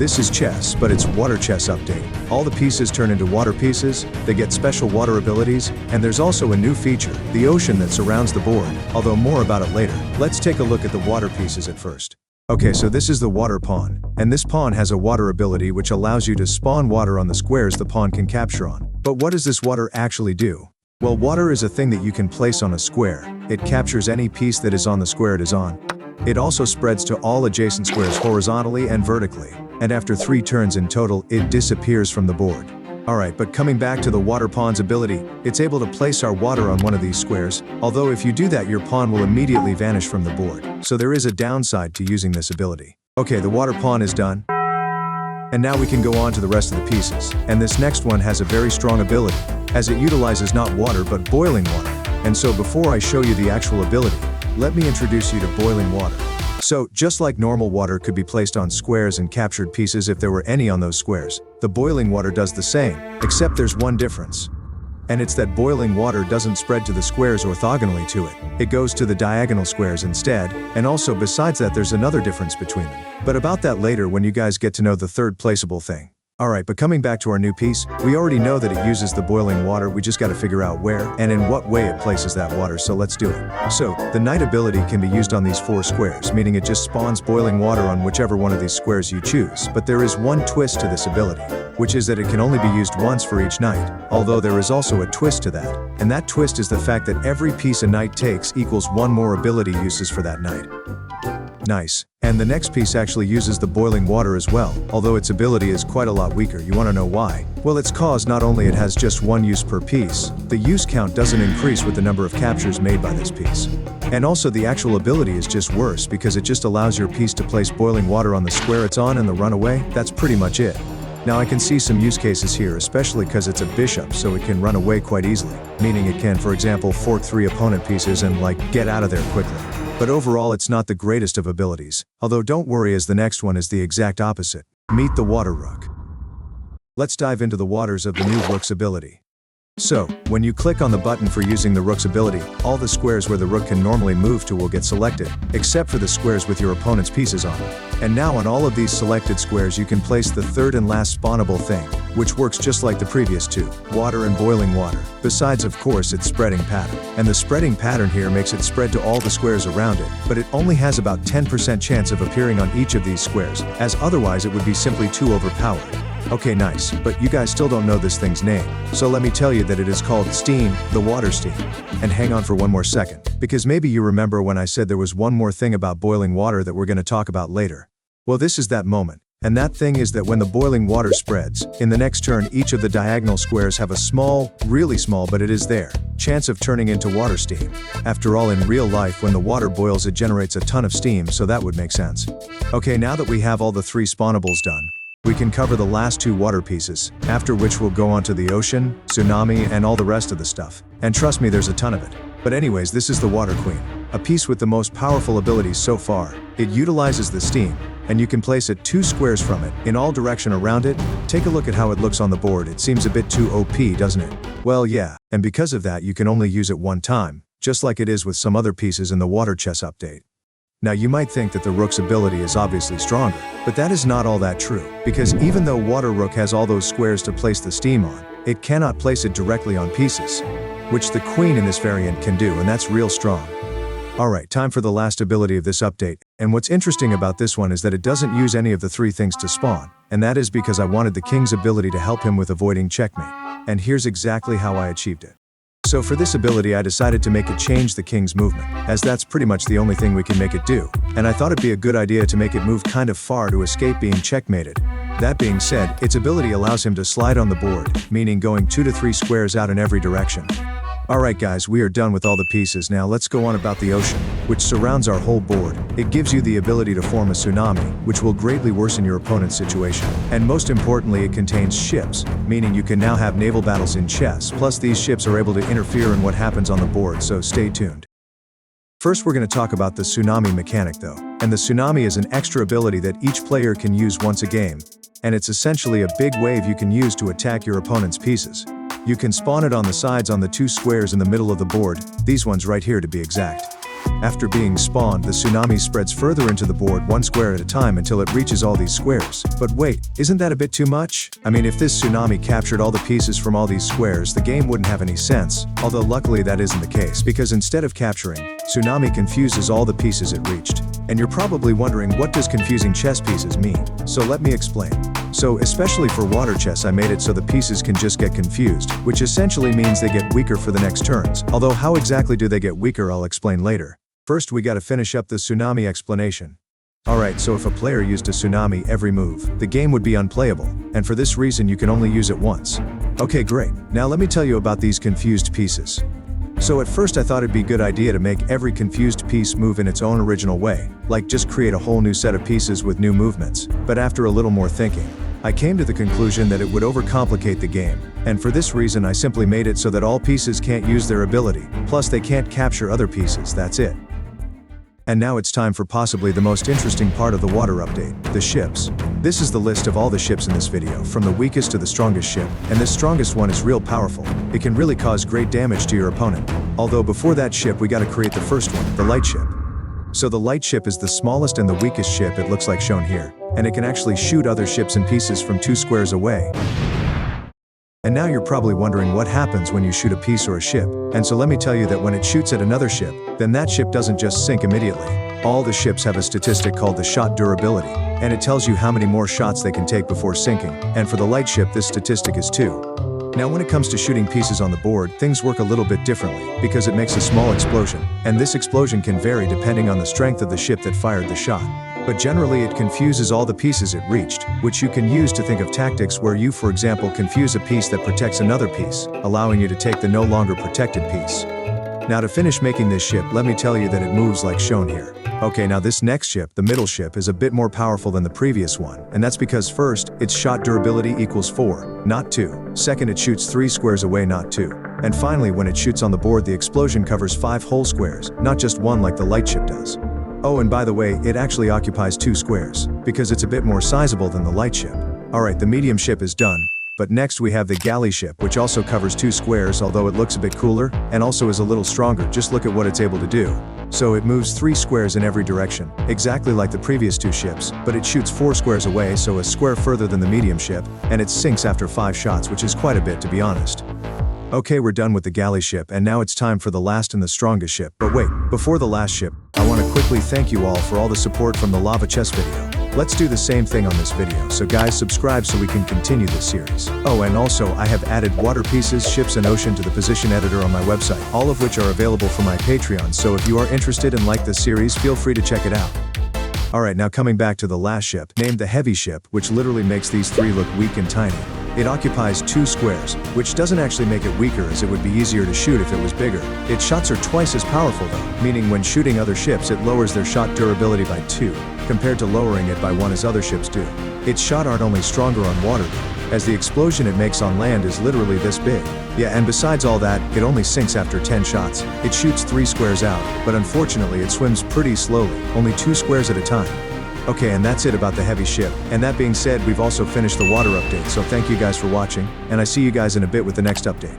This is chess, but it's water chess update. All the pieces turn into water pieces, they get special water abilities, and there's also a new feature, the ocean that surrounds the board, although more about it later. Let's take a look at the water pieces at first. Okay, so this is the water pawn, and this pawn has a water ability which allows you to spawn water on the squares the pawn can capture on. But what does this water actually do? Well, water is a thing that you can place on a square. It captures any piece that is on the square it is on. It also spreads to all adjacent squares horizontally and vertically, and after 3 turns in total, it disappears from the board. Alright, but coming back to the water pawn's ability, it's able to place our water on one of these squares, although if you do that your pawn will immediately vanish from the board, so there is a downside to using this ability. Okay, the water pawn is done. And now we can go on to the rest of the pieces, and this next one has a very strong ability, as it utilizes not water but boiling water. And so before I show you the actual ability, let me introduce you to boiling water. So, just like normal water could be placed on squares and captured pieces if there were any on those squares, the boiling water does the same, except there's one difference. And it's that boiling water doesn't spread to the squares orthogonally to it. It goes to the diagonal squares instead, and also besides that there's another difference between them. But about that later when you guys get to know the third placeable thing. Alright, but coming back to our new piece, we already know that it uses the boiling water, we just gotta figure out where and in what way it places that water, so let's do it. So, the knight ability can be used on these 4 squares, meaning it just spawns boiling water on whichever one of these squares you choose, but there is one twist to this ability, which is that it can only be used once for each knight, although there is also a twist to that, and that twist is the fact that every piece a knight takes equals 1 more ability uses for that knight. Nice. And the next piece actually uses the boiling water as well, although its ability is quite a lot weaker. You want to know why? Well, it's cause not only it has just 1 use per piece, the use count doesn't increase with the number of captures made by this piece. And also the actual ability is just worse because it just allows your piece to place boiling water on the square it's on and the runaway. That's pretty much it. Now I can see some use cases here, especially because it's a bishop, so it can run away quite easily, meaning it can, for example, fork 3 opponent pieces and get out of there quickly. But overall it's not the greatest of abilities, although don't worry as the next one is the exact opposite. Meet the water rook. Let's dive into the waters of the new rook's ability. So, when you click on the button for using the rook's ability, all the squares where the rook can normally move to will get selected, except for the squares with your opponent's pieces on them. And now on all of these selected squares you can place the third and last spawnable thing, which works just like the previous 2, water and boiling water, besides of course its spreading pattern. And the spreading pattern here makes it spread to all the squares around it, but it only has about 10% chance of appearing on each of these squares, as otherwise it would be simply too overpowered. Okay, nice, but you guys still don't know this thing's name, so let me tell you that it is called Steam, the water steam. And hang on for one more second, because maybe you remember when I said there was one more thing about boiling water that we're going to talk about later. Well, this is that moment. And that thing is that when the boiling water spreads, in the next turn each of the diagonal squares have a small, really small but it is there, chance of turning into water steam. After all, in real life when the water boils it generates a ton of steam, so that would make sense. Okay, now that we have all the 3 spawnables done, we can cover the last 2 water pieces, after which we'll go on to the ocean, tsunami, and all the rest of the stuff. And trust me, there's a ton of it. But anyways, this is the water queen, a piece with the most powerful abilities so far. It utilizes the steam, and you can place it 2 squares from it, in all direction around it. Take a look at how it looks on the board. It seems a bit too OP, doesn't it? Well, yeah, and because of that you can only use it 1 time, just like it is with some other pieces in the water chess update. Now you might think that the rook's ability is obviously stronger, but that is not all that true, because even though water rook has all those squares to place the steam on, it cannot place it directly on pieces, which the queen in this variant can do, and that's real strong. Alright, time for the last ability of this update, and what's interesting about this one is that it doesn't use any of the 3 things to spawn, and that is because I wanted the king's ability to help him with avoiding checkmate, and here's exactly how I achieved it. So for this ability I decided to make it change the king's movement, as that's pretty much the only thing we can make it do, and I thought it'd be a good idea to make it move kind of far to escape being checkmated. That being said, its ability allows him to slide on the board, meaning going 2 to 3 squares out in every direction. Alright guys, we are done with all the pieces. Now let's go on about the ocean, which surrounds our whole board. It gives you the ability to form a tsunami, which will greatly worsen your opponent's situation. And most importantly, it contains ships, meaning you can now have naval battles in chess, plus these ships are able to interfere in what happens on the board, so stay tuned. First we're going to talk about the tsunami mechanic though, and the tsunami is an extra ability that each player can use once a game, and it's essentially a big wave you can use to attack your opponent's pieces. You can spawn it on the sides on the 2 squares in the middle of the board, these ones right here to be exact. After being spawned, the Tsunami spreads further into the board one square at a time until it reaches all these squares. But wait, isn't that a bit too much? I mean, if this Tsunami captured all the pieces from all these squares, the game wouldn't have any sense, although luckily that isn't the case, because instead of capturing, Tsunami confuses all the pieces it reached. And you're probably wondering, what does confusing chess pieces mean? So let me explain. So, especially for water chess, I made it so the pieces can just get confused, which essentially means they get weaker for the next turns, although how exactly do they get weaker I'll explain later. First we gotta finish up the Tsunami explanation. Alright, so if a player used a Tsunami every move, the game would be unplayable, and for this reason you can only use it once. Okay, great. Now let me tell you about these confused pieces. So at first I thought it'd be a good idea to make every confused piece move in its own original way, like just create a whole new set of pieces with new movements, but after a little more thinking, I came to the conclusion that it would overcomplicate the game, and for this reason I simply made it so that all pieces can't use their ability, plus they can't capture other pieces, that's it. And now it's time for possibly the most interesting part of the water update, the ships. This is the list of all the ships in this video, from the weakest to the strongest ship, and this strongest one is real powerful. It can really cause great damage to your opponent. Although before that ship we gotta create the first one, the light ship. So the light ship is the smallest and the weakest ship, it looks like shown here, and it can actually shoot other ships in pieces from 2 squares away. And now you're probably wondering what happens when you shoot a piece or a ship, and so let me tell you that when it shoots at another ship, then that ship doesn't just sink immediately. All the ships have a statistic called the shot durability, and it tells you how many more shots they can take before sinking, and for the light ship this statistic is 2. Now when it comes to shooting pieces on the board, things work a little bit differently, because it makes a small explosion, and this explosion can vary depending on the strength of the ship that fired the shot. But generally it confuses all the pieces it reached, which you can use to think of tactics where you, for example, confuse a piece that protects another piece, allowing you to take the no longer protected piece. Now to finish making this ship, let me tell you that it moves like shown here. Okay, now this next ship, the middle ship, is a bit more powerful than the previous one, and that's because first, its shot durability equals 4, not 2. Second, it shoots 3 squares away, not 2. And finally, when it shoots on the board, the explosion covers 5 whole squares, not just 1 like the light ship does. Oh, and by the way, it actually occupies 2 squares, because it's a bit more sizable than the light ship. Alright, the medium ship is done. But next we have the Galley ship, which also covers 2 squares, although it looks a bit cooler, and also is a little stronger. Just look at what it's able to do. So it moves 3 squares in every direction, exactly like the previous 2 ships, but it shoots 4 squares away, so a square further than the medium ship, and it sinks after 5 shots, which is quite a bit to be honest. Okay, we're done with the Galley ship, and now it's time for the last and the strongest ship. But wait, before the last ship, I want to quickly thank you all for all the support from the lava chess video. Let's do the same thing on this video, so guys, subscribe so we can continue this series. Oh, and also I have added water pieces, ships and ocean to the position editor on my website, all of which are available for my Patreon, so if you are interested and like this series, feel free to check it out. Alright, now coming back to the last ship, named the heavy ship, which literally makes these 3 look weak and tiny. It occupies 2 squares, which doesn't actually make it weaker, as it would be easier to shoot if it was bigger. Its shots are twice as powerful though, meaning when shooting other ships it lowers their shot durability by 2, compared to lowering it by 1 as other ships do. Its shot aren't only stronger on water though, as the explosion it makes on land is literally this big. Yeah, and besides all that, it only sinks after 10 shots. It shoots 3 squares out, but unfortunately it swims pretty slowly, only 2 squares at a time. Okay, and that's it about the heavy ship. And that being said, we've also finished the water update, so thank you guys for watching, and I see you guys in a bit with the next update.